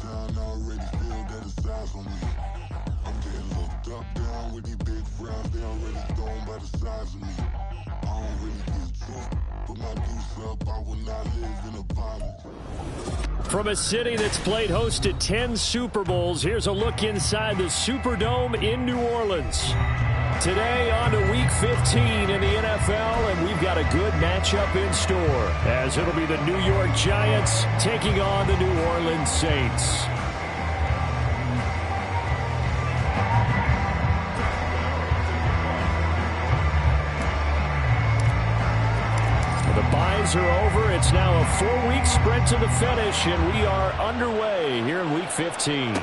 down, I already feel that it's eyes on me. I'm getting looked up, down with these big frowns. They already thrown by the size of me. I don't really get tough, but my deuce up, I will not live in a violence. From a city that's played host to 10 Super Bowls, here's a look inside the Superdome in New Orleans. Today on to Week 15 in the NFL, and we've got a good matchup in store, as it'll be the New York Giants taking on the New Orleans Saints. The byes are over. It's now a 4-week sprint to the finish, and we are underway here in Week 15.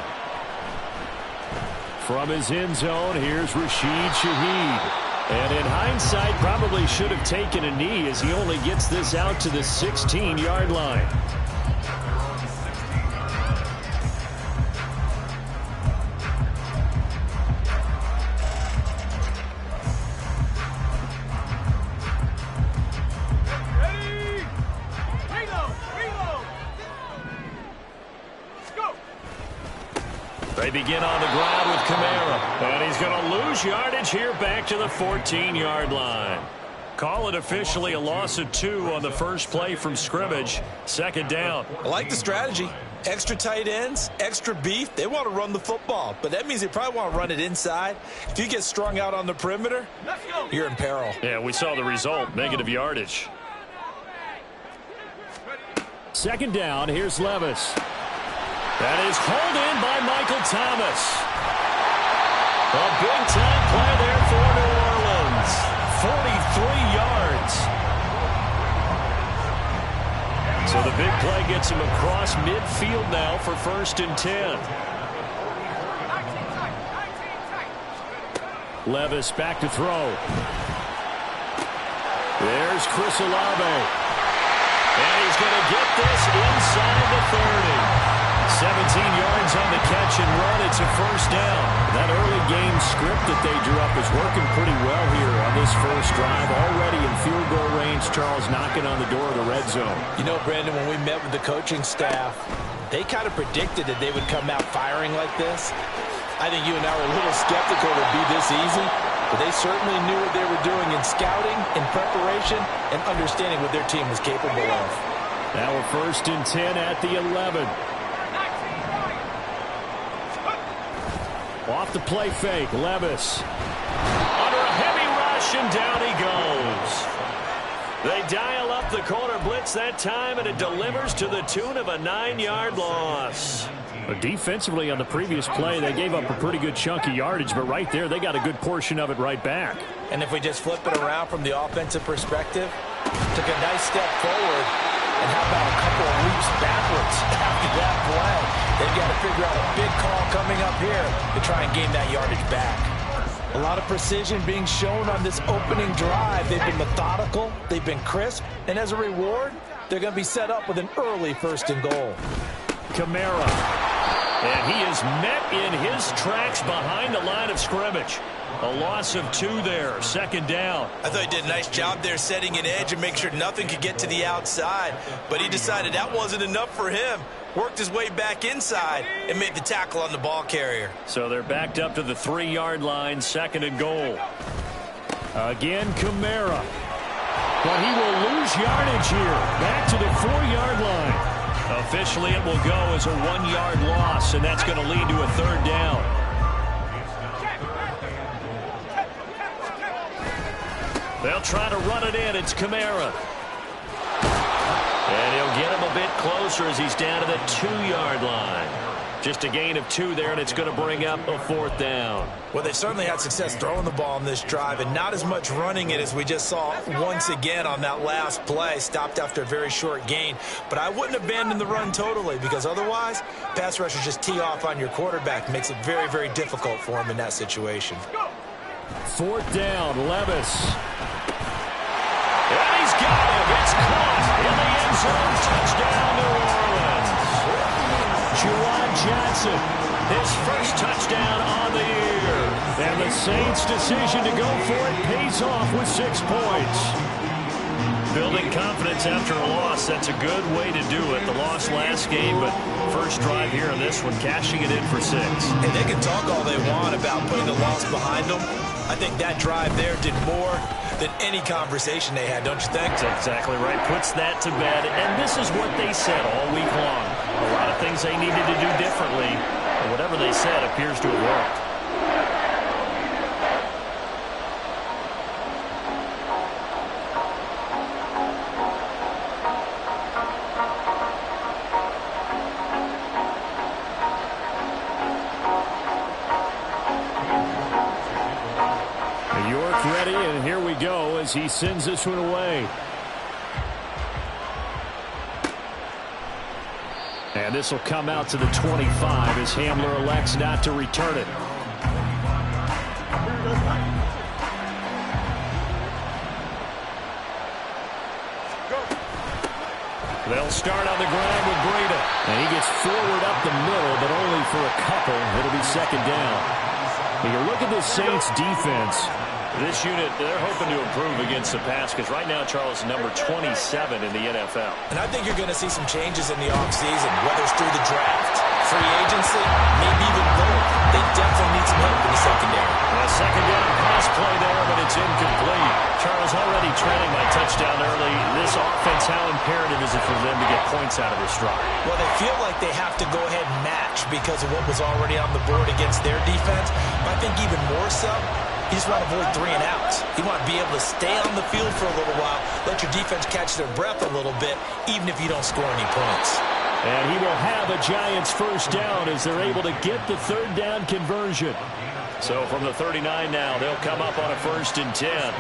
From his end zone, here's Rashid Shaheed. And in hindsight, probably should have taken a knee as he only gets this out to the 16-yard line. They begin on the ground with Kamara, and he's going to lose yardage here back to the 14-yard line. Call it officially a loss of 2 on the first play from scrimmage. Second down. I like the strategy. Extra tight ends, extra beef. They want to run the football, but that means they probably want to run it inside. If you get strung out on the perimeter, you're in peril. Yeah, we saw the result, negative yardage. Second down, here's Levis. That is hauled in by Michael Thomas. A big-time play there for New Orleans. 43 yards. So the big play gets him across midfield now for 1st and 10. Levis back to throw. There's Chris Olave. And he's going to get this inside the 30. 17 yards on the catch and run. It's a first down. That early game script that they drew up is working pretty well here on this first drive. Already in field goal range, Charles knocking on the door of the red zone. You know, Brandon, when we met with the coaching staff, they kind of predicted that they would come out firing like this. I think you and I were a little skeptical it would be this easy, but they certainly knew what they were doing in scouting, in preparation, and understanding what their team was capable of. Now we're 1st and 10 at the 11. Off the play fake, Levis. Under a heavy rush, and down he goes. They dial up the corner blitz that time, and it delivers to the tune of a 9-yard loss. But defensively on the previous play, they gave up a pretty good chunk of yardage, but right there, they got a good portion of it right back. And if we just flip it around from the offensive perspective, took a nice step forward, and how about a couple of leaps backwards after that play? They've got to figure out a big call coming up here to try and gain that yardage back. A lot of precision being shown on this opening drive. They've been methodical, they've been crisp, and as a reward, they're going to be set up with an early 1st and goal. Kamara. And he is met in his tracks behind the line of scrimmage. A loss of 2 there, 2nd down. I thought he did a nice job there setting an edge and make sure nothing could get to the outside. But he decided that wasn't enough for him. Worked his way back inside and made the tackle on the ball carrier. So they're backed up to the 3-yard line, 2nd and goal. Again, Kamara. But he will lose yardage here. Back to the 4-yard line. Officially, it will go as a 1-yard loss, and that's going to lead to a 3rd down. They'll try to run it in. It's Kamara. And he'll get him a bit closer as he's down to the 2-yard line. Just a gain of 2 there, and it's going to bring up a 4th down. Well, they certainly had success throwing the ball in this drive, and not as much running it as we just saw once again on that last play. Stopped after a very short gain. But I wouldn't abandon the run totally, because otherwise, pass rushers just tee off on your quarterback. Makes it very, very difficult for him in that situation. 4th down, Levis. And he's got him. It's caught in the end zone. Touchdown, New Orleans. Juwan Johnson, his first touchdown on the year. And the Saints' decision to go for it pays off with 6 points. Building confidence after a loss, that's a good way to do it. The loss last game, but first drive here in this one, cashing it in for 6. And they can talk all they want about putting the loss behind them. I think that drive there did more than any conversation they had, don't you think? That's exactly right. Puts that to bed. And this is what they said all week long. A lot of things they needed to do differently. And whatever they said appears to have worked. Ready, and here we go as he sends this one away. And this will come out to the 25 as Hamler elects not to return it. They'll start on the ground with Breida. And he gets forward up the middle, but only for a couple. It'll be second down. And you look at this Saints defense. This unit, they're hoping to improve against the pass because right now, Charles, number 27 in the NFL. And I think you're going to see some changes in the offseason, whether it's through the draft, free agency, maybe even both. They definitely need some help in the secondary. A second down pass play there, but it's incomplete. Charles already trailing by touchdown early. This offense, how imperative is it for them to get points out of this drive? Well, they feel like they have to go ahead and match because of what was already on the board against their defense. But I think even more so, you just want to avoid 3 and outs. You want to be able to stay on the field for a little while, let your defense catch their breath a little bit, even if you don't score any points. And he will have a Giants first down as they're able to get the third down conversion. So from the 39 now, they'll come up on a 1st and 10.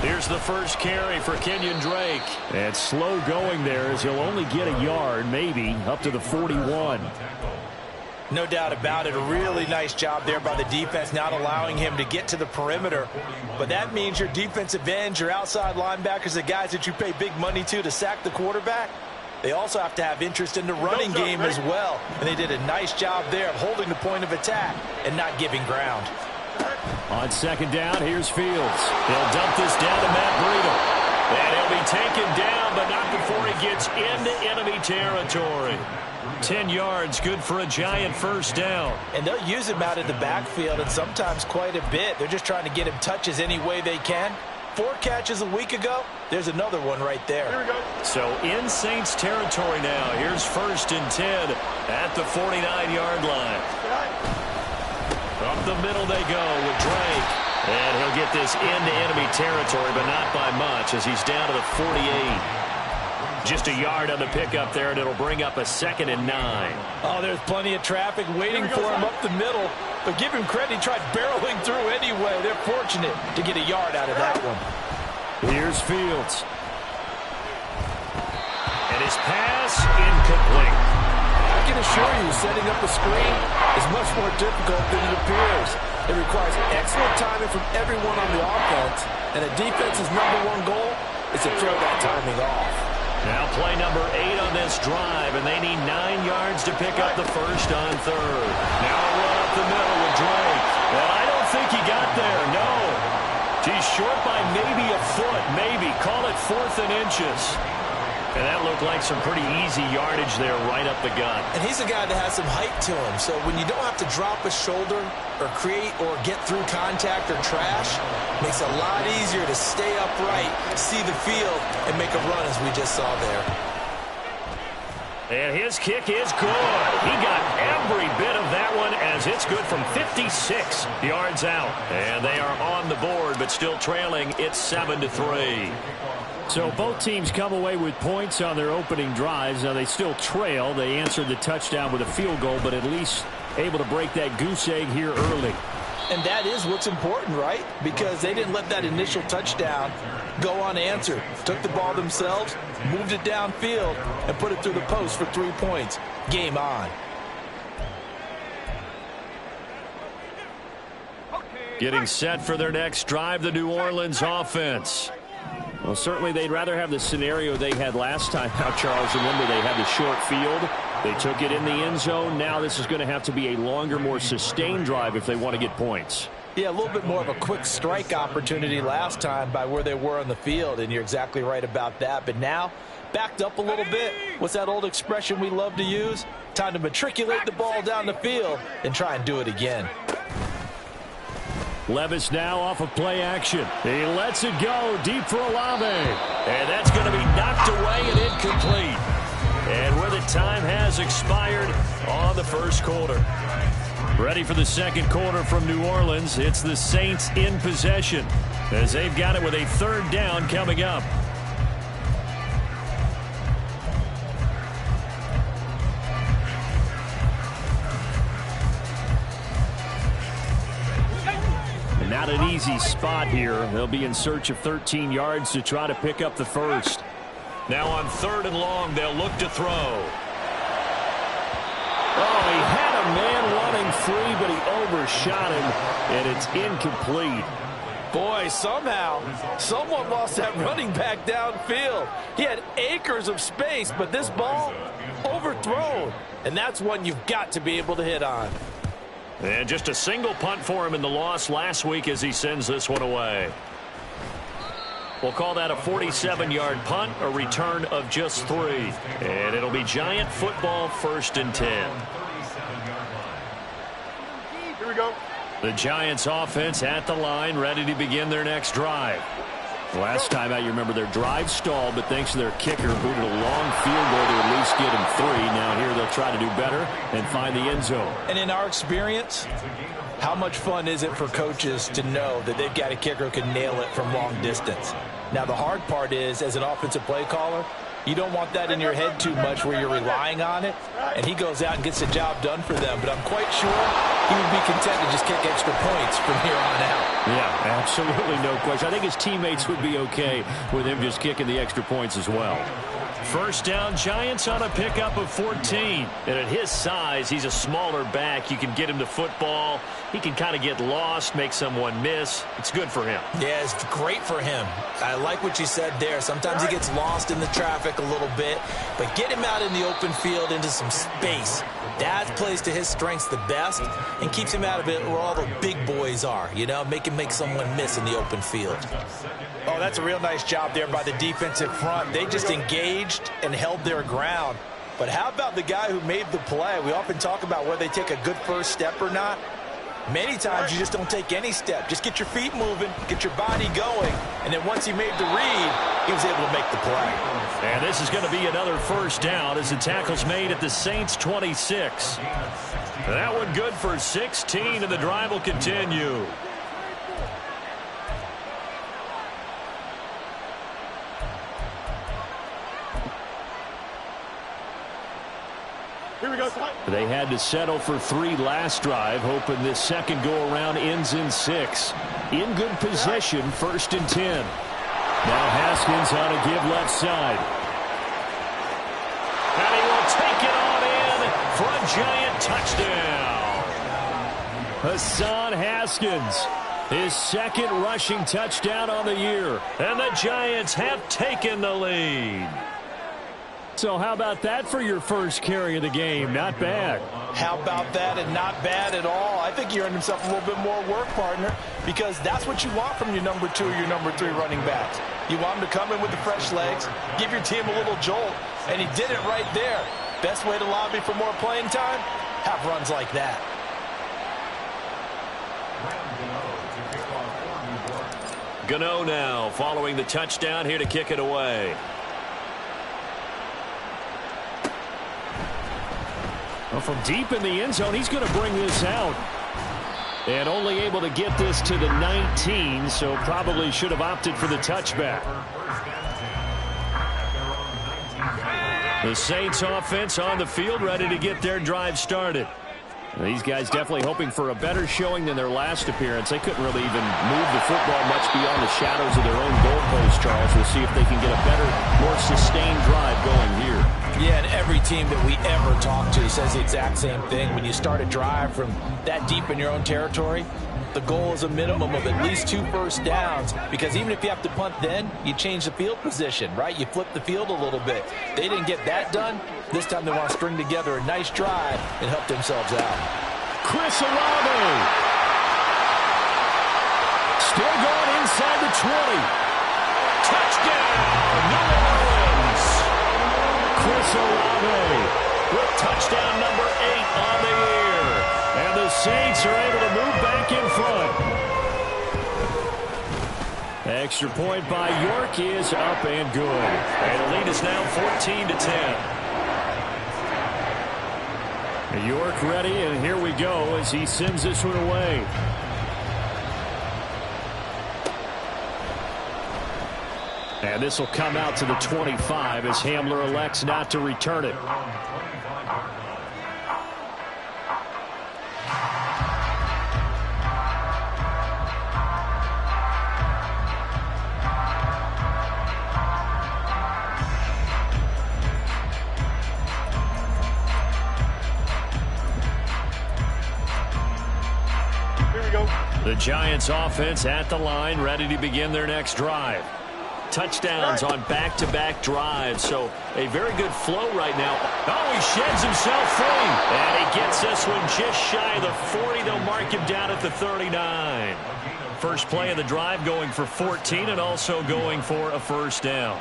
Here's the first carry for Kenyon Drake. And slow going there as he'll only get a yard, maybe, up to the 41. No doubt about it. A really nice job there by the defense, not allowing him to get to the perimeter. But that means your defensive ends, your outside linebackers, the guys that you pay big money to sack the quarterback, they also have to have interest in the running game as well. And they did a nice job there of holding the point of attack and not giving ground. On second down, here's Fields. He'll dump this down to Matt Breida. And he'll be taken down, but not before he gets into enemy territory. 10 yards, good for a Giant first down. And they'll use him out of the backfield, and sometimes quite a bit. They're just trying to get him touches any way they can. 4 catches a week ago. There's another one right there. Here we go. So in Saints territory now. Here's 1st and 10 at the 49-yard line. Up the middle they go with Drake. And he'll get this into enemy territory, but not by much as he's down to the 48. Just a yard on the pickup there, and it'll bring up a 2nd and 9. Oh, there's plenty of traffic waiting for him up the middle. But give him credit, he tried barreling through anyway. They're fortunate to get a yard out of that one. Here's Fields. And his pass incomplete. I can assure you, setting up a screen is much more difficult than it appears. It requires excellent timing from everyone on the offense, and a defense's #1 goal is to throw that timing off. Now play number 8 on this drive, and they need 9 yards to pick up the first on 3rd. Now a run up the middle with Drake. And I don't think he got there, no. He's short by maybe a foot, maybe. Call it 4th and inches. And that looked like some pretty easy yardage there right up the gut. And he's a guy that has some height to him. So when you don't have to drop a shoulder or create or get through contact or trash, makes it a lot easier to stay upright, see the field, and make a run as we just saw there. And his kick is good. He got every bit of that one as it's good from 56 yards out. And they are on the board, but still trailing. It's 7-3. So both teams come away with points on their opening drives. Now they still trail. They answered the touchdown with a field goal, but at least able to break that goose egg here early. And that is what's important, right? Because they didn't let that initial touchdown go unanswered. Took the ball themselves, moved it downfield, and put it through the post for 3 points. Game on. Getting set for their next drive, the New Orleans offense. Well, certainly they'd rather have the scenario they had last time out, Charles, and one where they had the short field. They took it in the end zone. Now this is going to have to be a longer, more sustained drive if they want to get points. Yeah, a little bit more of a quick strike opportunity last time by where they were on the field, and you're exactly right about that. But now, backed up a little bit. What's that old expression we love to use? Time to matriculate the ball down the field and try and do it again. Levis now off of play action. He lets it go deep for Olave. And that's going to be knocked away and incomplete. And where the time has expired on the first quarter. Ready for the second quarter from New Orleans. It's the Saints in possession as they've got it with a third down coming up. Not an easy spot here. They'll be in search of 13 yards to try to pick up the first. Now on 3rd and long, they'll look to throw. Oh, he had a man running free, but he overshot him, and it's incomplete. Boy, somehow, someone lost that running back downfield. He had acres of space, but this ball overthrown. And that's one you've got to be able to hit on. And just a single punt for him in the loss last week as he sends this one away. We'll call that a 47-yard punt, a return of just 3. And it'll be Giant football 1st and 10. Here we go. The Giants offense at the line, ready to begin their next drive. Last time out, you remember their drive stalled, but thanks to their kicker, booted a long field goal to at least get him 3. Now here they'll try to do better and find the end zone. And in our experience, how much fun is it for coaches to know that they've got a kicker who can nail it from long distance? Now, the hard part is, as an offensive play caller, you don't want that in your head too much where you're relying on it, and he goes out and gets the job done for them. But I'm quite sure he would be content to just kick extra points from here on out. Yeah, absolutely no question. I think his teammates would be okay with him just kicking the extra points as well. First down, Giants on a pickup of 14. And at his size, he's a smaller back. You can get him to football. He can kind of get lost, make someone miss. It's good for him. Yeah, it's great for him. I like what you said there. Sometimes he gets lost in the traffic a little bit, but get him out in the open field into some space. That plays to his strengths the best and keeps him out of it where all the big boys are, you know, make him make someone miss in the open field. Oh, that's a real nice job there by the defensive front. They just engaged and held their ground. But how about the guy who made the play? We often talk about whether they take a good first step or not. Many times you just don't take any step. Just get your feet moving, get your body going, and then once he made the read, he was able to make the play. And this is going to be another first down as the tackle's made at the Saints' 26. That one good for 16, and the drive will continue. Here we go. They had to settle for 3 last drive, hoping this second go-around ends in 6. In good position, 1st and 10. Now Haskins on a give left side. And he will take it on in for a Giant touchdown. Hassan Haskins, his 2nd rushing touchdown on the year. And the Giants have taken the lead. So how about that for your first carry of the game? Not bad. How about that, and not bad at all. I think he earned himself a little bit more work, partner, because that's what you want from your number 2 or your number 3 running backs. You want him to come in with the fresh legs, give your team a little jolt, and he did it right there. Best way to lobby for more playing time? Have runs like that. Gano now following the touchdown here to kick it away. Well, from deep in the end zone, he's going to bring this out. And only able to get this to the 19, so probably should have opted for the touchback. The Saints offense on the field, ready to get their drive started. These guys definitely hoping for a better showing than their last appearance. They couldn't really even move the football much beyond the shadows of their own goalpost, Charles. We'll see if they can get a better, more sustained drive going here. Yeah, and every team that we ever talk to says the exact same thing. When you start a drive from that deep in your own territory, The goal is a minimum of at least 2 first downs, because even if you have to punt then, you change the field position, right? You flip the field a little bit. They didn't get that done. This time they want to string together a nice drive and help themselves out. Chris Olave. Still going inside the 20. Touchdown, New Orleans. Chris Olave with touchdown number 8 on the year. And the Saints are able to move back in front. Extra point by York is up and good. And the lead is now 14-10. York ready, and here we go as he sends this one away. And this will come out to the 25 as Hamler elects not to return it. The Giants offense at the line, ready to begin their next drive. Touchdowns on back-to-back drives, so a very good flow right now. Oh, he sheds himself free. And he gets this one just shy of the 40. They'll mark him down at the 39. First play of the drive going for 14 and also going for a first down.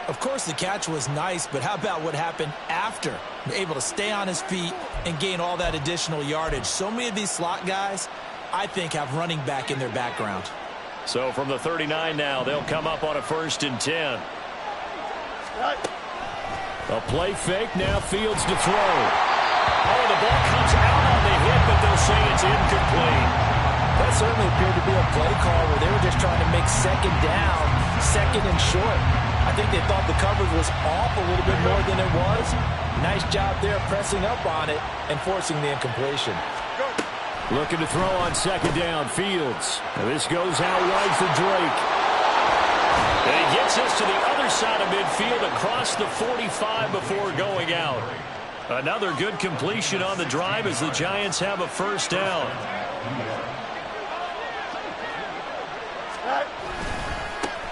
Of course, the catch was nice, but how about what happened after? Able to stay on his feet and gain all that additional yardage. So many of these slot guys, I think, have running back in their background. So from the 39 now, they'll come up on a 1st and 10. A play fake, now Fields to throw. Oh, the ball comes out on the hit, but they'll say it's incomplete. That certainly appeared to be a play call where they were just trying to make second down, second and short. I think they thought the coverage was off a little bit more than it was. Nice job there pressing up on it and forcing the incompletion. Looking to throw on second down, Fields. And this goes out wide for Drake. And he gets this to the other side of midfield across the 45 before going out. Another good completion on the drive as the Giants have a first down.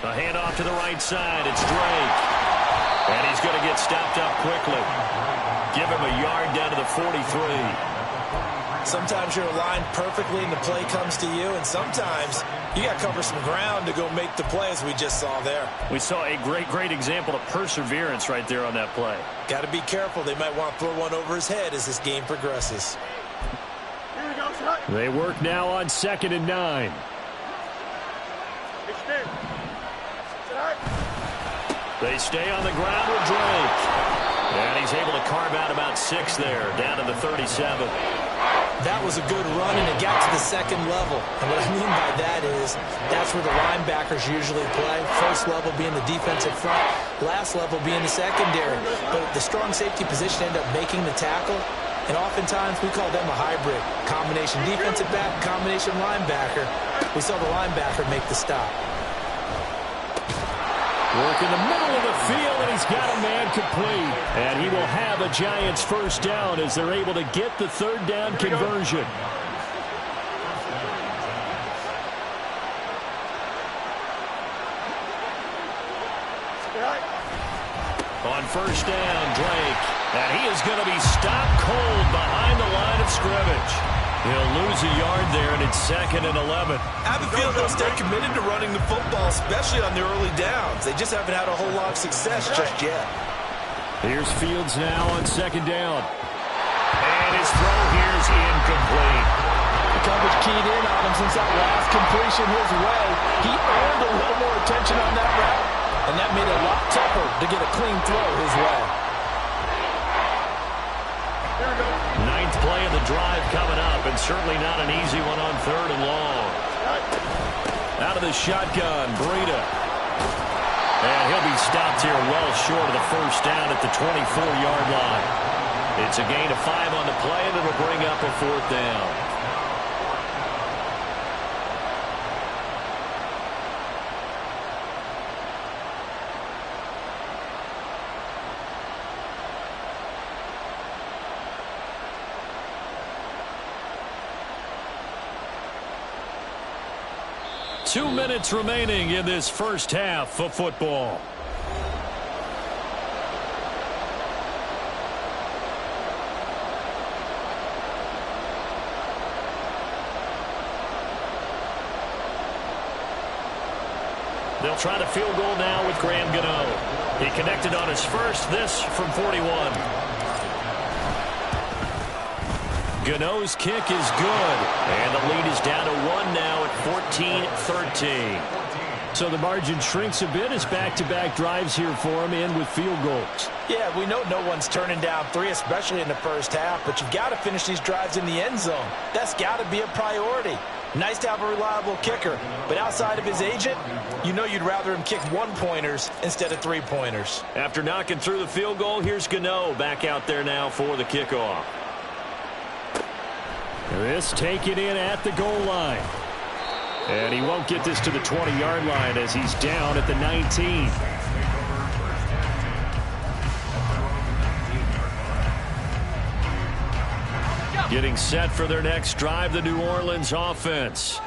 A handoff to the right side. It's Drake. And he's going to get stopped up quickly. Give him a yard down to the 43. Sometimes you're aligned perfectly and the play comes to you, and sometimes you got to cover some ground to go make the play, as we just saw there. We saw a great example of perseverance right there on that play. Got to be careful. They might want to throw one over his head as this game progresses. They work now on 2nd and 9. They stay on the ground with Drake. And he's able to carve out about 6 there, down to the 37. That was a good run, and it got to the second level. And what I mean by that is that's where the linebackers usually play. First level being the defensive front, last level being the secondary. But the strong safety position ended up making the tackle, and oftentimes we call them a hybrid. Combination defensive back, combination linebacker. We saw the linebacker make the stop. Work in the middle of the field, and he's got a man complete. And he will have a Giants first down as they're able to get the 3rd down conversion. On first down, Drake. And he is going to be stopped cold behind the line of scrimmage. He'll lose a yard there, and it's 2nd and 11. I have a feeling they'll stay committed to running the football, especially on the early downs. They just haven't had a whole lot of success just yet. Here's Fields now on 2nd down. And his throw here is incomplete. The coverage keyed in on him since that last completion his way. He earned a little more attention on that route, and that made it a lot tougher to get a clean throw his way. 9th play of the drive coming up, and certainly not an easy one on 3rd and long. Out of the shotgun, Breida. And he'll be stopped here well short of the first down at the 24-yard line. It's a gain of 5 on the play, and it'll bring up a 4th down. 2 minutes remaining in this first half of football. They'll try to field goal now with Graham Gano. He connected on his first, this from 41. Gano's kick is good. And the lead is down to 1 now at 14-13. So the margin shrinks a bit as back-to-back drives here for him, in with field goals. Yeah, we know no one's turning down 3, especially in the first half, but you've got to finish these drives in the end zone. That's got to be a priority. Nice to have a reliable kicker, but outside of his agent, you know you'd rather him kick 1-pointers instead of 3-pointers. After knocking through the field goal, here's Gano back out there now for the kickoff. This taken in at the goal line. And he won't get this to the 20-yard line as he's down at the 19. Getting set for their next drive, the New Orleans offense.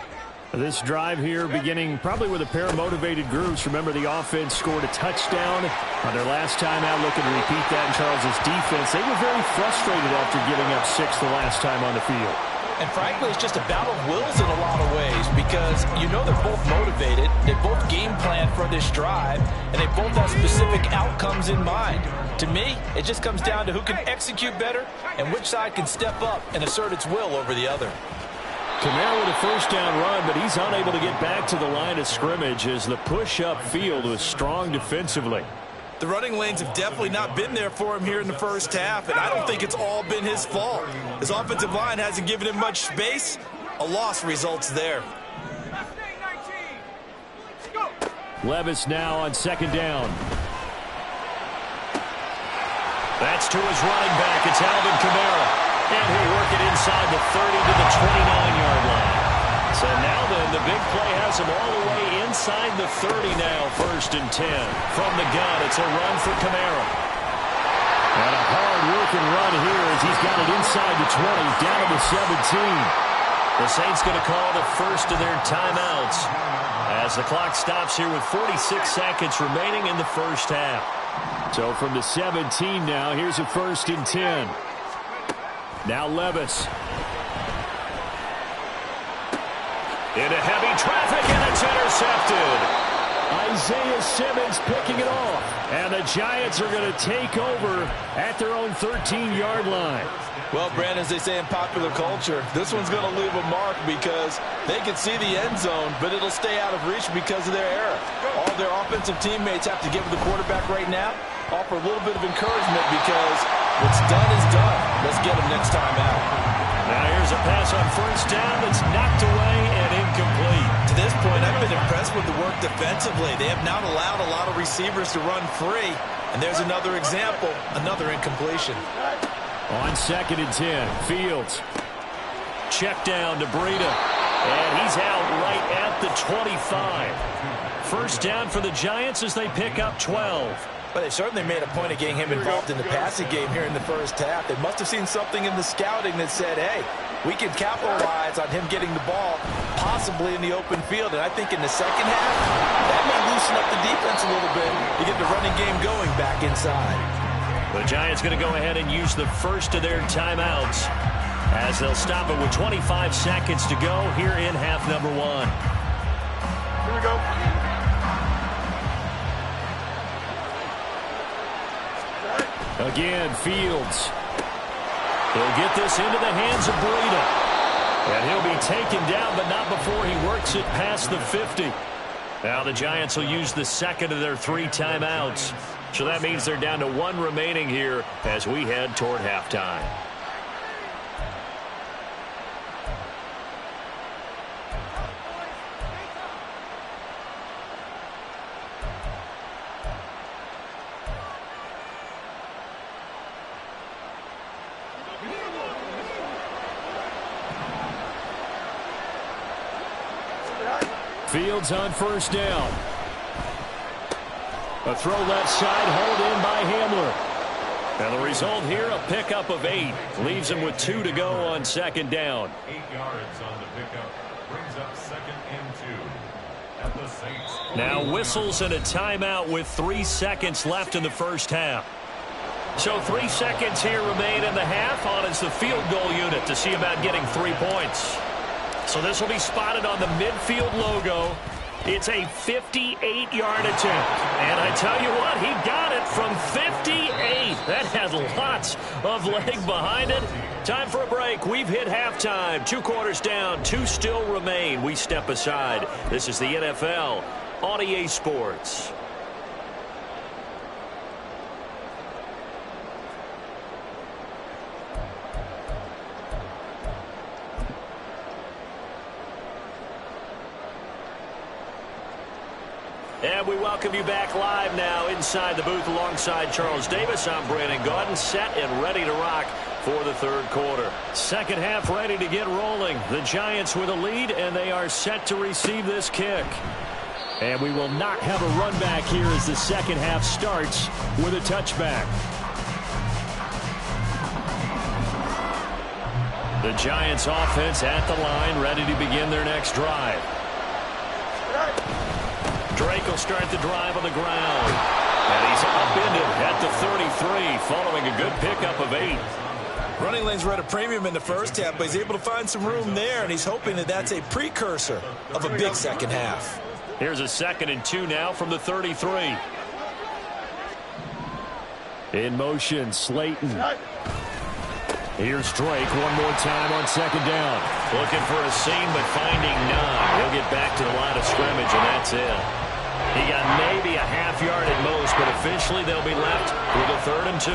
This drive here beginning probably with a pair of motivated groups. Remember, the offense scored a touchdown on their last time out, looking to repeat that in Charles's defense. They were very frustrated after giving up 6 the last time on the field. And frankly, it's just a battle of wills in a lot of ways because you know they're both motivated, they both game plan for this drive, and they both have specific outcomes in mind. To me, it just comes down to who can execute better and which side can step up and assert its will over the other. Kamara with a first down run, but he's unable to get back to the line of scrimmage as the push-up field was strong defensively. The running lanes have definitely not been there for him here in the first half, and I don't think it's all been his fault. His offensive line hasn't given him much space. A loss results there. Levis now on second down. That's to his running back. It's Alvin Kamara. And he'll work it inside the 30 to the 29-yard line. So now then, the big play has him all the way inside the 30 now, 1st and 10. From the gun, it's a run for Kamara. And a hard-working run here as he's got it inside the 20, down to the 17. The Saints going to call the first of their timeouts as the clock stops here with 46 seconds remaining in the first half. So from the 17 now, here's a 1st and 10. Now Levis. Into heavy traffic, and it's intercepted. Isaiah Simmons picking it off. And the Giants are going to take over at their own 13-yard line. Well, Brandon, as they say in popular culture, this one's going to leave a mark because they can see the end zone, but it'll stay out of reach because of their error. All their offensive teammates have to give the quarterback right now, offer a little bit of encouragement because what's done is done. Let's get them next time out. Now here's a pass on first down that's knocked away and incomplete. To this point, I've been impressed with the work defensively. They have not allowed a lot of receivers to run free. And there's another example, another incompletion. On 2nd and 10, Fields. Check down to Breida. And he's out right at the 25. First down for the Giants as they pick up 12. But they certainly made a point of getting him involved in the passing game here in the first half. They must have seen something in the scouting that said, hey, we can capitalize on him getting the ball, possibly in the open field. And I think in the second half, that may loosen up the defense a little bit to get the running game going back inside. The Giants going to go ahead and use the first of their timeouts as they'll stop it with 25 seconds to go here in half number 1. Here we go. Again, Fields. He'll get this into the hands of Breida. And he'll be taken down, but not before he works it past the 50. Now the Giants will use the second of their 3 timeouts. So that means they're down to 1 remaining here as we head toward halftime. Fields on first down. A throw left side, hauled in by Hamler. And the result here, a pickup of 8. Leaves him with 2 to go on second down. 8 yards on the pickup. Brings up 2nd and 2. Now whistles and a timeout with 3 seconds left in the first half. So 3 seconds here remain in the half. On is the field goal unit to see about getting 3 points. So this will be spotted on the midfield logo. It's a 58-yard attempt. And I tell you what, he got it from 58. That had lots of leg behind it. Time for a break. We've hit halftime. 2 quarters down. 2 still remain. We step aside. This is the NFL on EA Sports. And we welcome you back live now inside the booth alongside Charles Davis. I'm Brandon Gaudin, set and ready to rock for the third quarter. Second half ready to get rolling. The Giants with a lead, and they are set to receive this kick. And we will not have a run back here as the second half starts with a touchback. The Giants offense at the line, ready to begin their next drive. Drake will start the drive on the ground. And he's upended at the 33 following a good pickup of 8. Running lanes were at a premium in the first half, but he's able to find some room there, and he's hoping that that's a precursor of a big second half. Here's a 2nd and 2 now from the 33. In motion, Slayton. Here's Drake one more time on 2nd down. Looking for a seam, but finding none. He'll get back to the line of scrimmage, and that's it. He got maybe a half yard at most, but officially they'll be left with a 3rd and 2.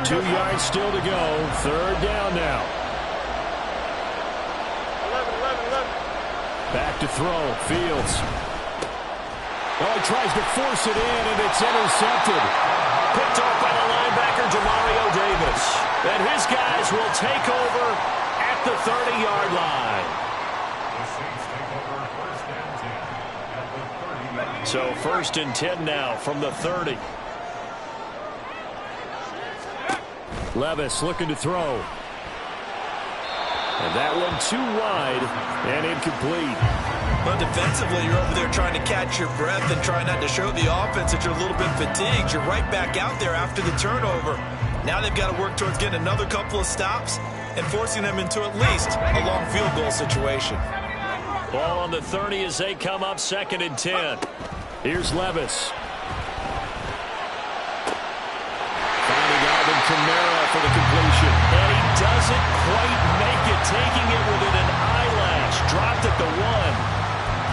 Two yards still to go. 3rd down now. Back to throw. Fields. Oh, he tries to force it in, and it's intercepted. Picked off by the linebacker, Demario Davis. And his guys will take over at the 30-yard line. So 1st and 10 now from the 30. Levis looking to throw. And that one too wide and incomplete. But defensively, you're over there trying to catch your breath and try not to show the offense that you're a little bit fatigued. You're right back out there after the turnover. Now they've got to work towards getting another couple of stops and forcing them into at least a long field goal situation. Ball on the 30 as they come up 2nd and 10. Here's Levis. Kamara for the completion. And he doesn't quite make it, taking it within an eyelash. Dropped at the 1.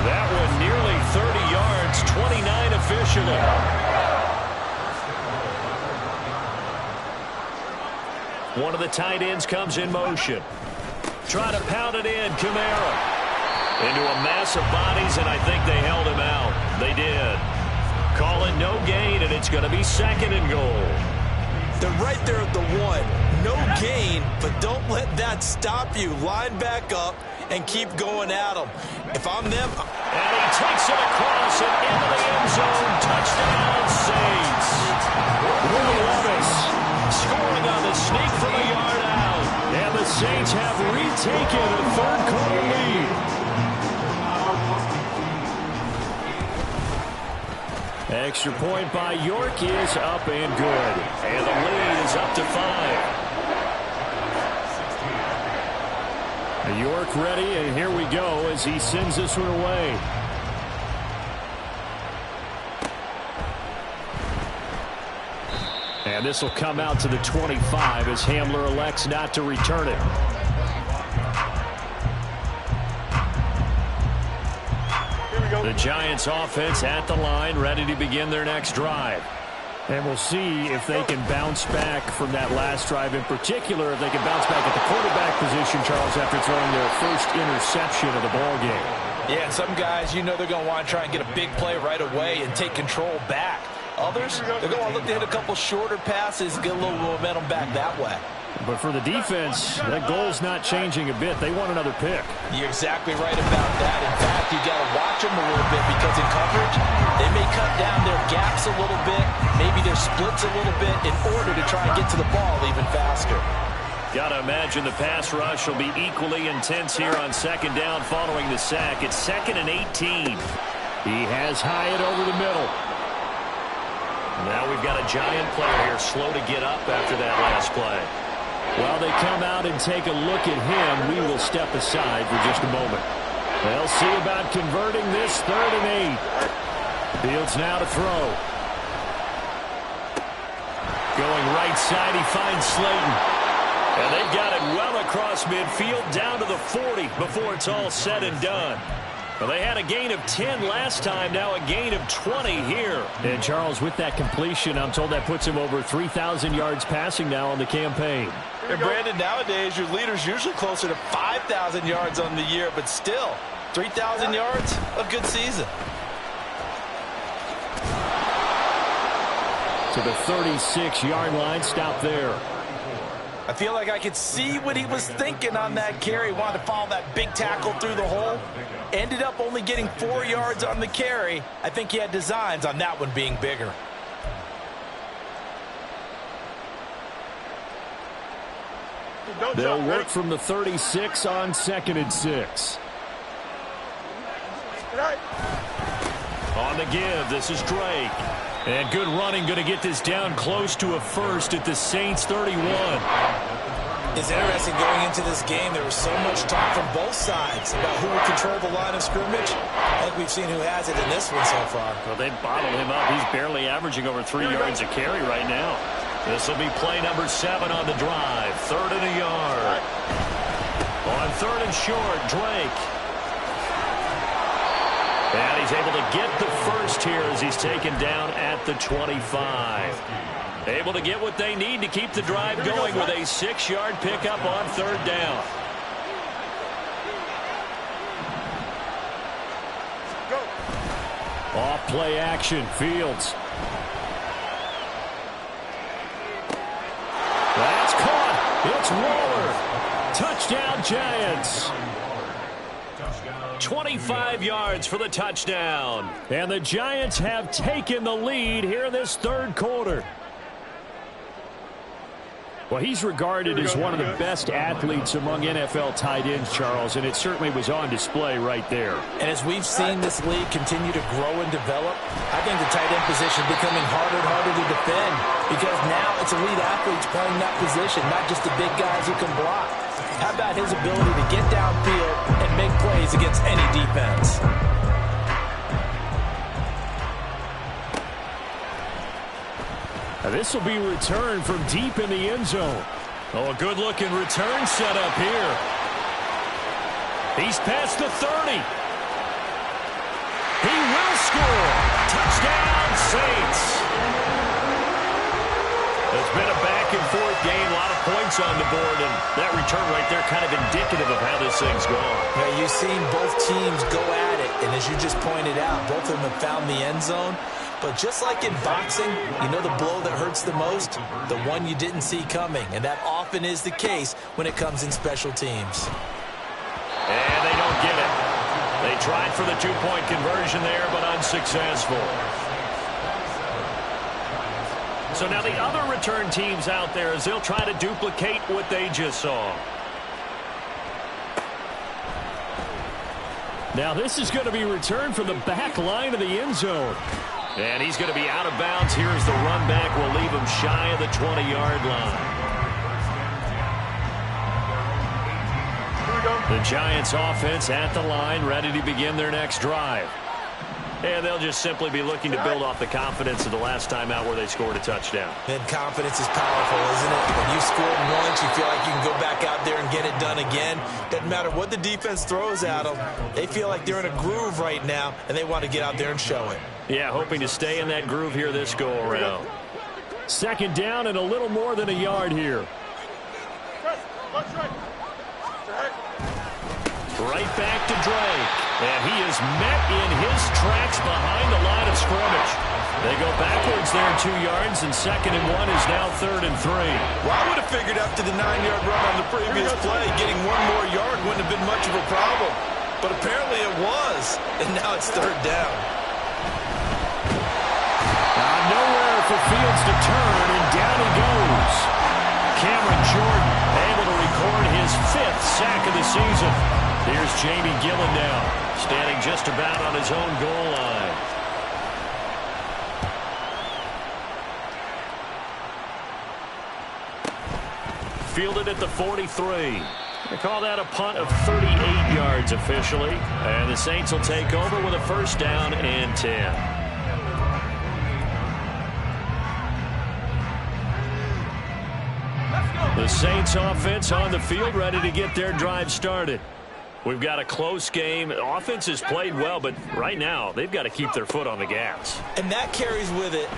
That one nearly 30 yards, 29 officially. One of the tight ends comes in motion. Try to pound it in, Kamara. Into a mass of bodies, and I think they held him out. They did. Call it no gain, and it's going to be 2nd and goal. They're right there at the 1. No gain, but don't let that stop you. Line back up and keep going at them. If I'm them... And he takes it across and into the end zone. Touchdown, Saints. Will Levis scoring on the sneak from a yard out. And the Saints have retaken a third-quarter lead. Extra point by York is up and good. And the lead is up to 5. York ready, and here we go as he sends this one away. And this will come out to the 25 as Hamler elects not to return it. The Giants offense at the line, ready to begin their next drive. And we'll see if they can bounce back from that last drive, in particular if they can bounce back at the quarterback position, Charles, after throwing their first interception of the ball game. Yeah, some guys, you know they're going to want to try and get a big play right away and take control back. Others, they're going to look to hit a couple shorter passes, get a little momentum back that way. But for the defense, that goal's not changing a bit. They want another pick. You're exactly right about that. In fact, you got to watch them a little bit because in coverage, they may cut down their gaps a little bit, maybe their splits a little bit in order to try and get to the ball even faster. Got to imagine the pass rush will be equally intense here on second down following the sack. It's 2nd and 18. He has Hyatt over the middle. Now we've got a giant player here slow to get up after that last play. While they come out and take a look at him, we will step aside for just a moment. They'll see about converting this 3rd and 8. Fields now to throw. Going right side, he finds Slayton. And they've got it well across midfield down to the 40 before it's all said and done. Well, they had a gain of 10 last time, now a gain of 20 here. And Charles, with that completion, I'm told that puts him over 3,000 yards passing now on the campaign. And Brandon, nowadays, your leader's usually closer to 5,000 yards on the year, but still, 3,000 yards, a good season. To the 36-yard line, stop there. I feel like I could see what he was thinking on that carry. Wanted to follow that big tackle through the hole. Ended up only getting 4 yards on the carry. I think he had designs on that one being bigger. They'll work from the 36 on 2nd and 6. On the give, this is Drake. And good running, going to get this down close to a first at the Saints 31. It's interesting going into this game. There was so much talk from both sides about who would control the line of scrimmage. I think we've seen who has it in this one so far. Well, they bottled him up. He's barely averaging over 3 yards a carry right now. This will be play number 7 on the drive. 3rd and a yard. On 3rd and short, Drake. And he's able to get the first here as he's taken down at the 25. Able to get what they need to keep the drive going with a 6-yard pickup on 3rd down. Off play action, Fields. That's caught. It's Waller. Touchdown, Giants. 25 yards for the touchdown. And the Giants have taken the lead here in this 3rd quarter. Well, he's regarded as one of the best athletes among NFL tight ends, Charles, and it certainly was on display right there. And as we've seen this league continue to grow and develop, I think the tight end position is becoming harder and harder to defend because now it's elite athletes playing that position, not just the big guys who can block. How about his ability to get downfield and make plays against any defense? Now this will be returned from deep in the end zone. Oh, a good-looking return set up here. He's past the 30. He will score. Touchdown, Saints. It's been a back-and-forth game, a lot of points on the board, and that return right there kind of indicative of how this thing's gone. Yeah, you've seen both teams go at it, and as you just pointed out, both of them have found the end zone. But just like in boxing, you know the blow that hurts the most? The one you didn't see coming, and that often is the case when it comes in special teams. And they don't get it. They tried for the two-point conversion there, but unsuccessful. So now the other return teams out there as they'll try to duplicate what they just saw. Now this is going to be returned from the back line of the end zone. And he's going to be out of bounds. Here's the run back. Will leave him shy of the 20-yard line. The Giants offense at the line, ready to begin their next drive. And they'll just simply be looking to build off the confidence of the last time out where they scored a touchdown. And confidence is powerful, isn't it? When you scored once, you feel like you can go back out there and get it done again. Doesn't matter what the defense throws at them. They feel like they're in a groove right now, and they want to get out there and show it. Yeah, hoping to stay in that groove here this go-around. 2nd down and a little more than a yard here. Right back to Drake. And he is met in his tracks behind the line of scrimmage. They go backwards there 2 yards, and 2nd and 1 is now 3rd and 3. Well, I would have figured after the 9-yard run on the previous play, getting 1 more yard wouldn't have been much of a problem. But apparently it was, and now it's 3rd down. Nowhere for Fields to turn, and down he goes. Cameron Jordan able to record his 5th sack of the season. Here's Jamie Gillen now, standing just about on his own goal line. Fielded at the 43. They call that a punt of 38 yards officially. And the Saints will take over with a 1st down and 10. The Saints offense on the field, ready to get their drive started. We've got a close game. Offense has played well, but right now they've got to keep their foot on the gas. And that carries with it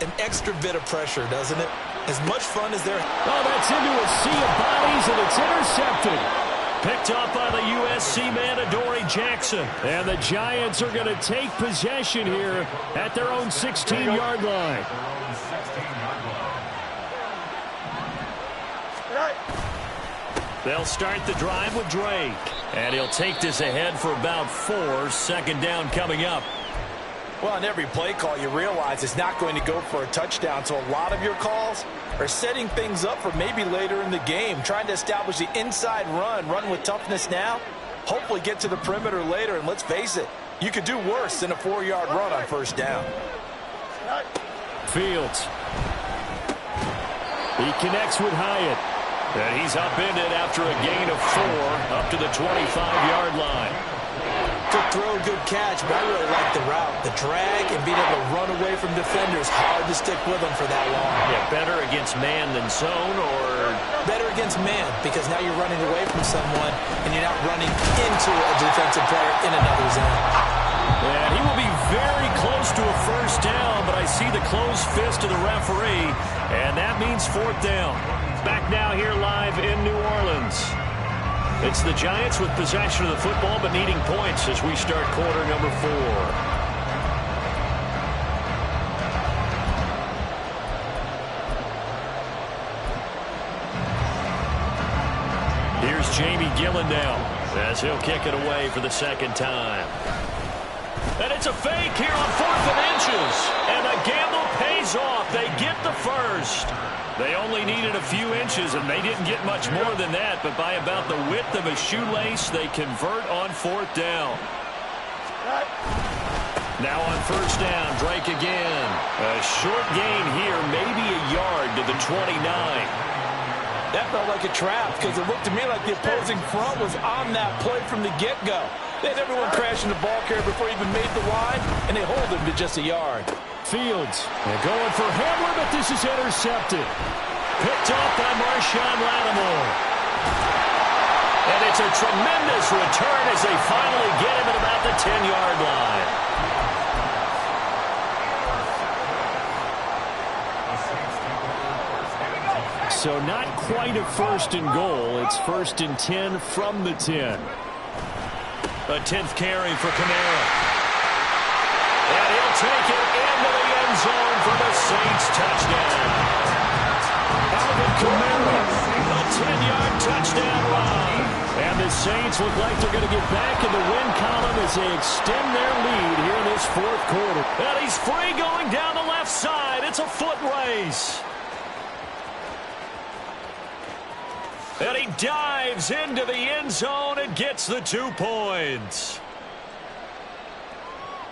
an extra bit of pressure, doesn't it? As much fun as they're... Oh, that's into a sea of bodies, and it's intercepted. Picked up by the USC man, Adoree Jackson. And the Giants are going to take possession here at their own 16-yard line. They'll start the drive with Drake. And he'll take this ahead for about 4. 2nd down coming up. Well, on every play call, you realize it's not going to go for a touchdown. So a lot of your calls are setting things up for maybe later in the game, trying to establish the inside run with toughness now, hopefully get to the perimeter later. And let's face it, you could do worse than a 4-yard run on 1st down. Fields. He connects with Hyatt. And he's upended after a gain of 4 up to the 25-yard line. Good throw, good catch, but I really like the route. The drag and being able to run away from defenders, hard to stick with them for that long. Yeah, better against man than zone, or? Better against man, because now you're running away from someone and you're not running into a defensive player in another zone. And he will be very close to a 1st down, but I see the closed fist of the referee, and that means 4th down. Back now here live in New Orleans. It's the Giants with possession of the football, but needing points as we start quarter number 4. Here's Jamie Gillen now as he'll kick it away for the 2nd time. And it's a fake here on 4th and inches. And the gamble pays off. They get the 1st. They only needed a few inches, and they didn't get much more than that. But by about the width of a shoelace, they convert on 4th down. Now on 1st down, Drake again. A short gain here, maybe a yard to the 29. That felt like a trap because it looked to me like the opposing front was on that play from the get-go. They had everyone crashing the ball carrier before he even made the line, and they hold him to just a yard. Fields, they're going for Hamler, but this is intercepted. Picked off by Marshawn Lattimore. And it's a tremendous return as they finally get him at about the 10-yard line. So not quite a 1st and goal. It's 1st and 10 from the 10. A 10th carry for Kamara. And he'll take it into the end zone for the Saints touchdown. Alvin Kamara, a 10-yard touchdown run. And the Saints look like they're going to get back in the win column as they extend their lead here in this 4th quarter. And he's free going down the left side. It's a foot race. And he dives into the end zone and gets the 2 points.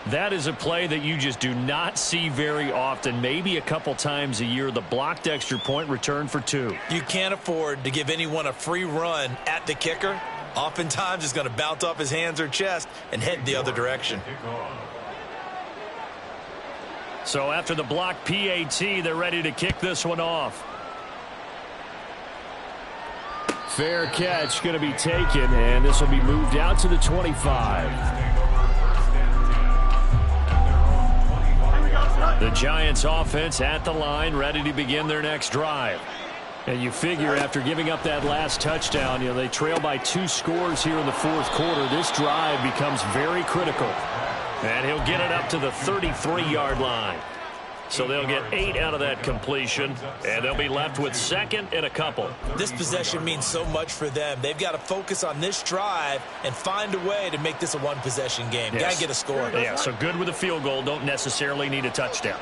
That is a play that you just do not see very often. Maybe a couple times a year, the blocked extra point return for 2. You can't afford to give anyone a free run at the kicker. Oftentimes, it's going to bounce off his hands or chest and head the other direction. So after the blocked PAT, they're ready to kick this one off. Fair catch going to be taken, and this will be moved out to the 25. The Giants offense at the line, ready to begin their next drive. And you figure after giving up that last touchdown, they trail by 2 scores here in the fourth quarter. This drive becomes very critical. And he'll get it up to the 33-yard line. So they'll get 8 out of that completion, and they'll be left with second and a couple. This possession means so much for them. They've got to focus on this drive and find a way to make this a one-possession game. Yes. Got to get a score. Yeah, so good with a field goal. Don't necessarily need a touchdown.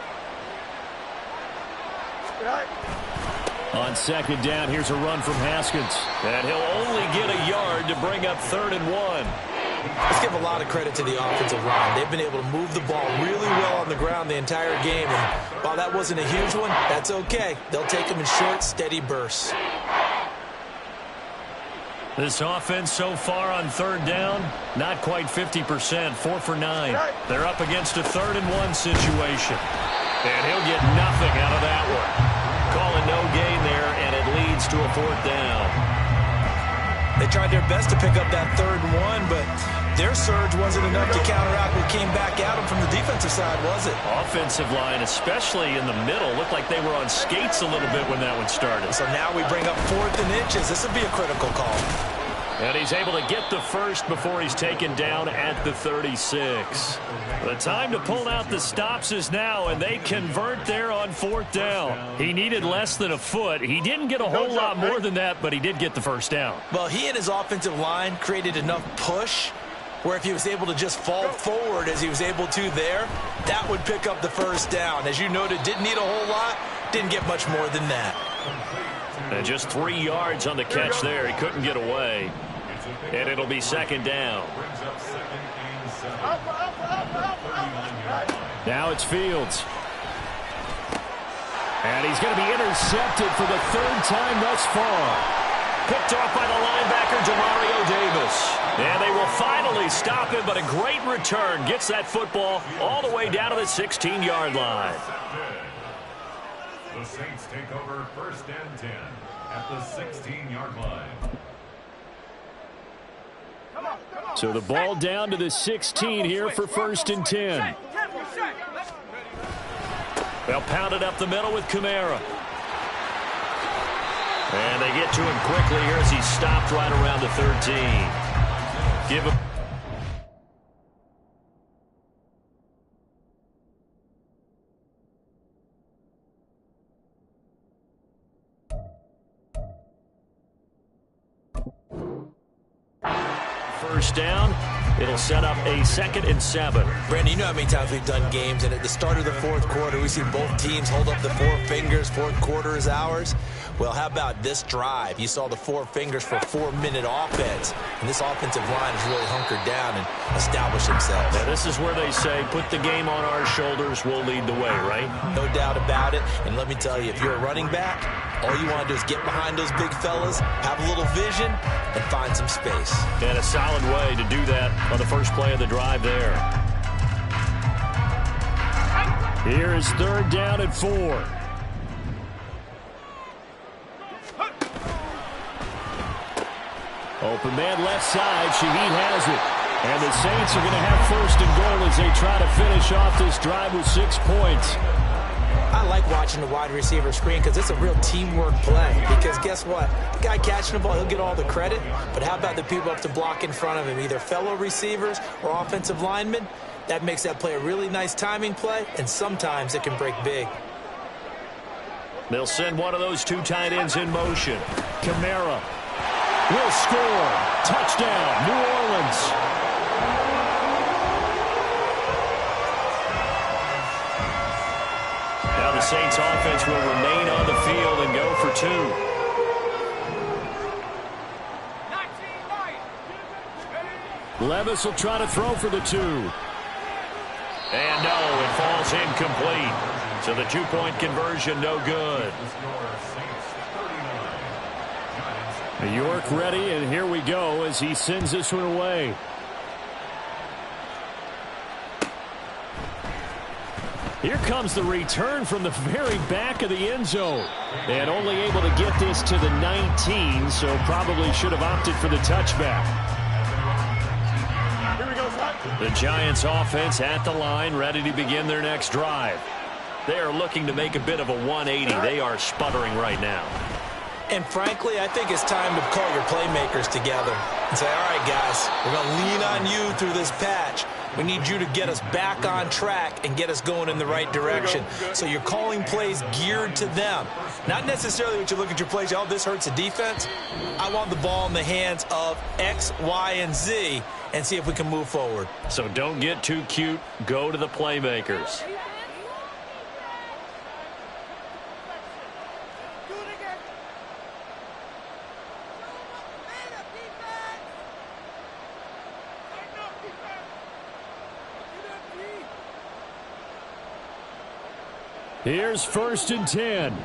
On second down, here's a run from Haskins. And he'll only get a yard to bring up 3rd and 1. Let's give a lot of credit to the offensive line. They've been able to move the ball really well on the ground the entire game. And while that wasn't a huge one, that's okay. They'll take them in short, steady bursts. This offense so far on 3rd down, not quite 50%, 4 for 9. They're up against a 3rd and 1 situation. And he'll get nothing out of that one. Calling no gain there, and it leads to a 4th down. They tried their best to pick up that 3rd and 1, but their surge wasn't enough to counteract what came back at them from the defensive side, was it? Offensive line, especially in the middle, looked like they were on skates a little bit when that one started. So now we bring up 4th and inches. This would be a critical call. And he's able to get the first before he's taken down at the 36. The time to pull out the stops is now, and they convert there on 4th down. He needed less than a foot. He didn't get a whole lot more than that, but he did get the first down. Well, he and his offensive line created enough push where if he was able to just fall forward as he was able to there, that would pick up the first down. As you noted, didn't need a whole lot, didn't get much more than that. And just 3 yards on the catch there. He couldn't get away. And it'll be 2nd down. Now it's Fields. And he's going to be intercepted for the 3rd time thus far. Picked off by the linebacker, Demario Davis. And they will finally stop him, but a great return. Gets that football all the way down to the 16-yard line. The Saints take over 1st and 10 at the 16-yard line. So the ball down to the 16 here for 1st and 10. They'll pound it up the middle with Kamara. And they get to him quickly here as he's stopped right around the 13. Give him. First down. It'll set up a 2nd and 7. Brandon, you know how many times we've done games, and at the start of the 4th quarter, we see both teams hold up the 4 fingers, 4th quarter is ours. Well, how about this drive? You saw the 4 fingers for 4-minute offense, and this offensive line has really hunkered down and established themselves. Yeah, this is where they say, put the game on our shoulders, we'll lead the way, right? No doubt about it, and let me tell you, if you're a running back, all you want to do is get behind those big fellas, have a little vision, and find some space. And a solid way to do that on the first play of the drive there. Here is 3rd down and 4. Open man left side. Shaheed has it. And the Saints are going to have 1st and goal as they try to finish off this drive with 6 points. I like watching the wide receiver screen because it's a real teamwork play. Because guess what? The guy catching the ball, he'll get all the credit. But how about the people up to block in front of him, either fellow receivers or offensive linemen? That makes that play a really nice timing play, and sometimes it can break big. They'll send one of those 2 tight ends in motion. Kamara will score. Touchdown, New Orleans. Now the Saints offense will remain on the field and go for 2. Levis will try to throw for the 2. And no, it falls incomplete. So the 2-point conversion, no good. York ready, and here we go as he sends this one away. Here comes the return from the very back of the end zone. And only able to get this to the 19, so probably should have opted for the touchback. The Giants offense at the line, ready to begin their next drive. They are looking to make a bit of a 180. They are sputtering right now. And frankly, I think it's time to call your playmakers together and say, all right, guys, we're going to lean on you through this patch. We need you to get us back on track and get us going in the right direction. So you're calling plays geared to them. Not necessarily what you look at your plays, oh, this hurts the defense. I want the ball in the hands of X, Y, and Z and see if we can move forward. So don't get too cute. Go to the playmakers. Here's 1st and 10.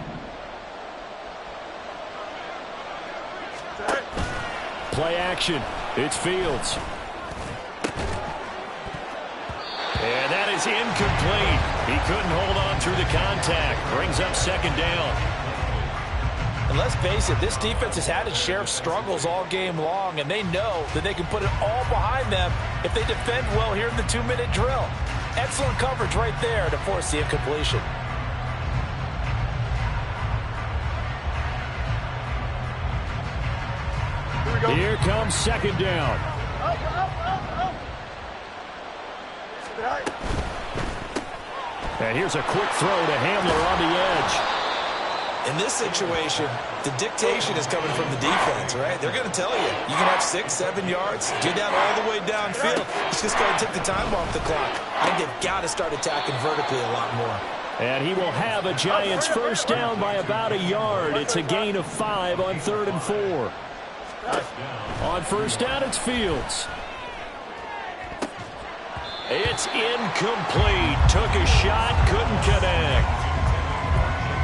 Play action. It's Fields. And that is incomplete. He couldn't hold on through the contact. Brings up 2nd down. And let's face it, this defense has had its share of struggles all game long, and they know that they can put it all behind them if they defend well here in the 2-minute drill. Excellent coverage right there to force the incompletion. Here comes 2nd down. And here's a quick throw to Hamler on the edge. In this situation, the dictation is coming from the defense, right? They're going to tell you, you can have 6, 7 yards, do that all the way downfield. It's just going to take the time off the clock. I think they've got to start attacking vertically a lot more. And he will have a Giants 1st down by about a yard. It's a gain of 5 on 3rd and 4. On 1st down, it's Fields. It's incomplete. Took a shot, couldn't connect.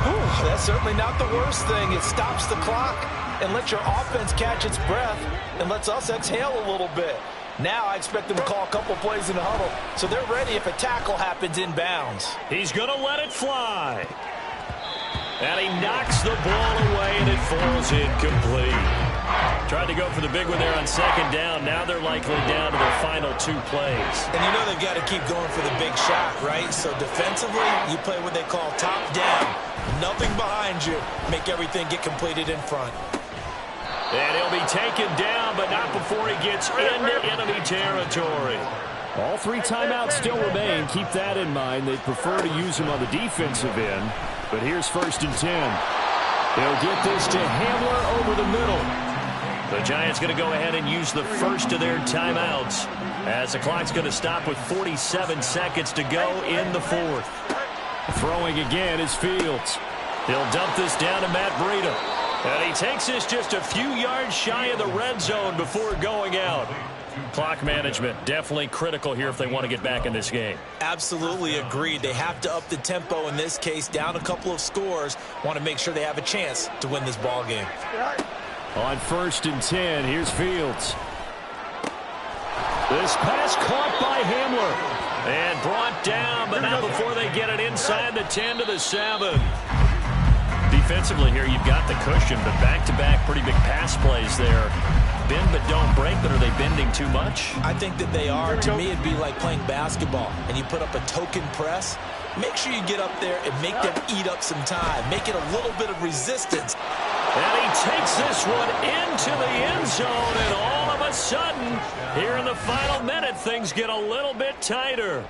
Whew, that's certainly not the worst thing. It stops the clock and lets your offense catch its breath and lets us exhale a little bit. Now I expect them to call a couple plays in the huddle, so they're ready if a tackle happens inbounds. He's going to let it fly. And he knocks the ball away, and it falls incomplete. Tried to go for the big one there on 2nd down. Now they're likely down to their final 2 plays. And you know they've got to keep going for the big shot, right? So defensively, you play what they call top down. Nothing behind you. Make everything get completed in front. And he'll be taken down, but not before he gets into enemy territory. All 3 timeouts still remain. Keep that in mind. They prefer to use them on the defensive end. But here's 1st and 10. They'll get this to Hamler over the middle. The Giants going to go ahead and use the first of their timeouts as the clock's going to stop with 47 seconds to go in the 4th. Throwing again is Fields. He'll dump this down to Matt Breida. And he takes this just a few yards shy of the red zone before going out. Clock management definitely critical here if they want to get back in this game. Absolutely agreed. They have to up the tempo in this case, down a couple of scores. Want to make sure they have a chance to win this ball game. On 1st and 10, here's Fields. This pass caught by Hamler. And brought down, but not before they get it inside the 10 to the 7. Defensively here, you've got the cushion, but back-to-back pretty big pass plays there. Bend but don't break, but are they bending too much? I think that they are. To me, it'd be like playing basketball, and you put up a token press. Make sure you get up there and make them eat up some time. Make it a little bit of resistance. And he takes this one into the end zone, and all of a sudden, here in the final minute, things get a little bit tighter.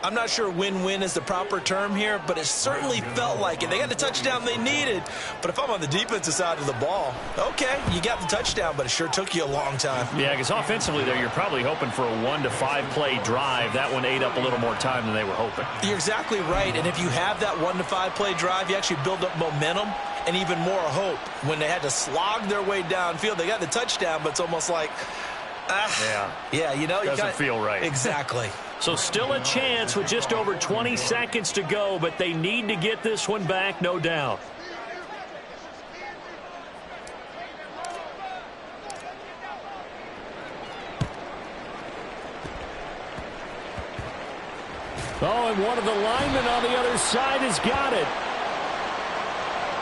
I'm not sure win-win is the proper term here, but it certainly felt like it. They got the touchdown they needed. But if I'm on the defensive side of the ball, okay, you got the touchdown, but it sure took you a long time. Yeah, because offensively there, you're probably hoping for a 1 to 5 play drive. That one ate up a little more time than they were hoping. You're exactly right, and if you have that 1 to 5 play drive, you actually build up momentum and even more hope. When they had to slog their way downfield, they got the touchdown, but it's almost like, yeah, you know, doesn't feel right. Exactly. So still a chance with just over 20 seconds to go, but they need to get this one back, no doubt. Oh, and one of the linemen on the other side has got it.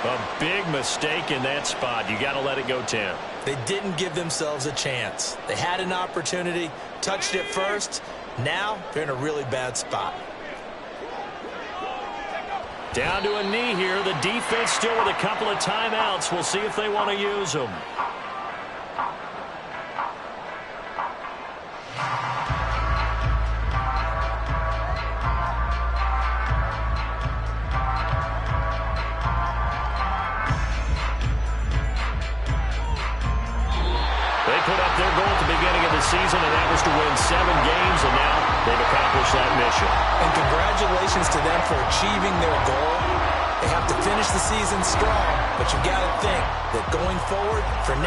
A big mistake in that spot. You got to let it go 10. They didn't give themselves a chance. They had an opportunity, touched it first. Now they're in a really bad spot. Down to a knee here. The defense still with a couple of timeouts. We'll see if they want to use them. They put up their goal at the beginning of the season, and that was to win 7 games, and now they've accomplished that mission. And congratulations to them for achieving their goal. They have to finish the season strong, but you've got to think that going forward for next